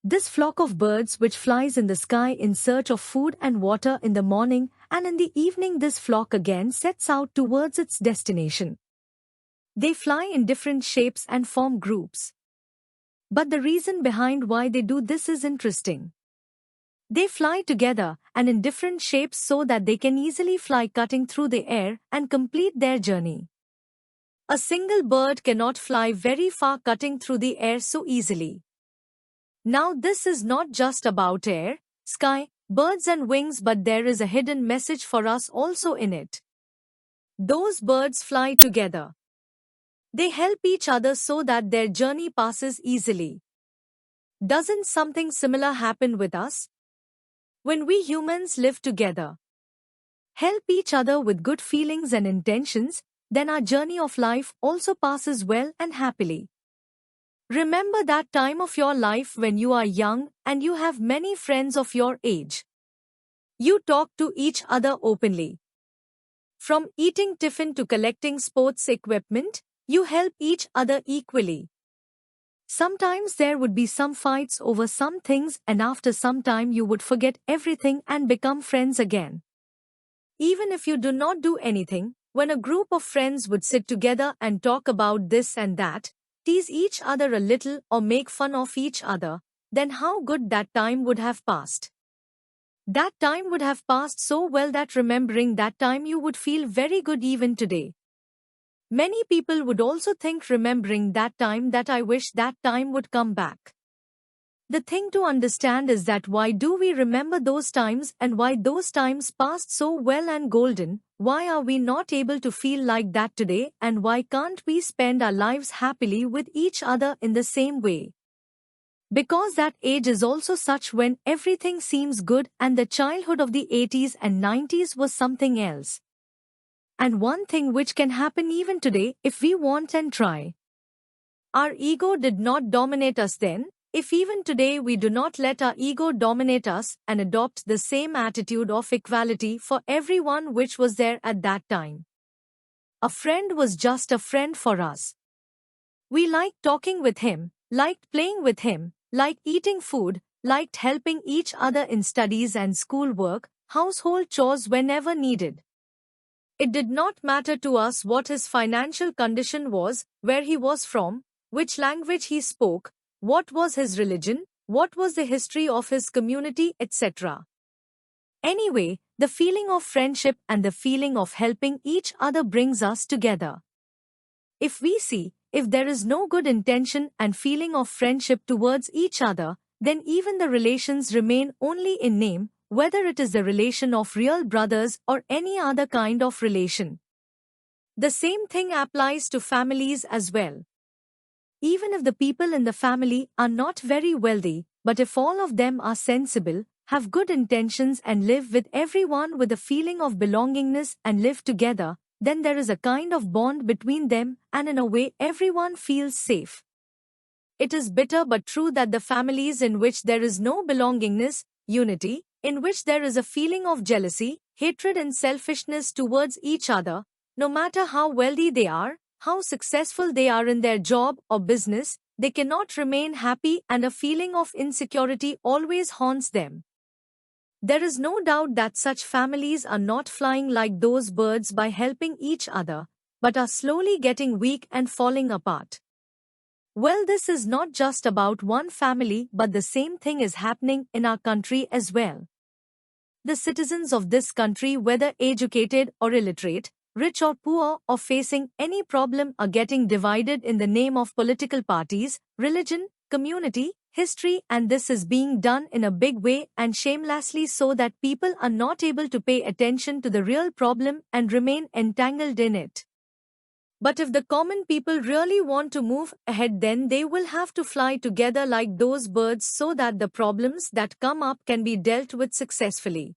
This flock of birds which flies in the sky in search of food and water in the morning, and in the evening this flock again sets out towards its destination. They fly in different shapes and form groups. But the reason behind why they do this is interesting. They fly together and in different shapes so that they can easily fly cutting through the air and complete their journey. A single bird cannot fly very far cutting through the air so easily. Now this is not just about air, sky, birds and wings, but there is a hidden message for us also in it. Those birds fly together. They help each other so that their journey passes easily. Doesn't something similar happen with us? When we humans live together, help each other with good feelings and intentions, then our journey of life also passes well and happily. Remember that time of your life when you are young and you have many friends of your age. You talk to each other openly. From eating tiffin to collecting sports equipment, you help each other equally. Sometimes there would be some fights over some things, and after some time you would forget everything and become friends again. Even if you do not do anything, when a group of friends would sit together and talk about this and that, tease each other a little or make fun of each other, then how good that time would have passed. That time would have passed so well that remembering that time you would feel very good even today. Many people would also think remembering that time that I wish that time would come back. The thing to understand is that why do we remember those times and why those times passed so well and golden, why are we not able to feel like that today, and why can't we spend our lives happily with each other in the same way? Because that age is also such when everything seems good, and the childhood of the 80s and 90s was something else. And one thing which can happen even today if we want and try. Our ego did not dominate us then. If even today we do not let our ego dominate us and adopt the same attitude of equality for everyone which was there at that time. A friend was just a friend for us. We liked talking with him, liked playing with him, liked eating food, liked helping each other in studies and schoolwork, household chores whenever needed. It did not matter to us what his financial condition was, where he was from, which language he spoke, what was his religion, what was the history of his community, etc. Anyway, the feeling of friendship and the feeling of helping each other brings us together. If there is no good intention and feeling of friendship towards each other, then even the relations remain only in name, whether it is the relation of real brothers or any other kind of relation. The same thing applies to families as well. Even if the people in the family are not very wealthy, but if all of them are sensible, have good intentions and live with everyone with a feeling of belongingness and live together, then there is a kind of bond between them, and in a way everyone feels safe. It is bitter but true that the families in which there is no belongingness, unity, in which there is a feeling of jealousy, hatred and selfishness towards each other, no matter how wealthy they are, how successful they are in their job or business, they cannot remain happy and a feeling of insecurity always haunts them. There is no doubt that such families are not flying like those birds by helping each other, but are slowly getting weak and falling apart. Well, this is not just about one family, but the same thing is happening in our country as well. The citizens of this country, whether educated or illiterate, rich or poor, or facing any problem, are getting divided in the name of political parties, religion, community, history, and this is being done in a big way and shamelessly so that people are not able to pay attention to the real problem and remain entangled in it. But if the common people really want to move ahead, then they will have to fly together like those birds so that the problems that come up can be dealt with successfully.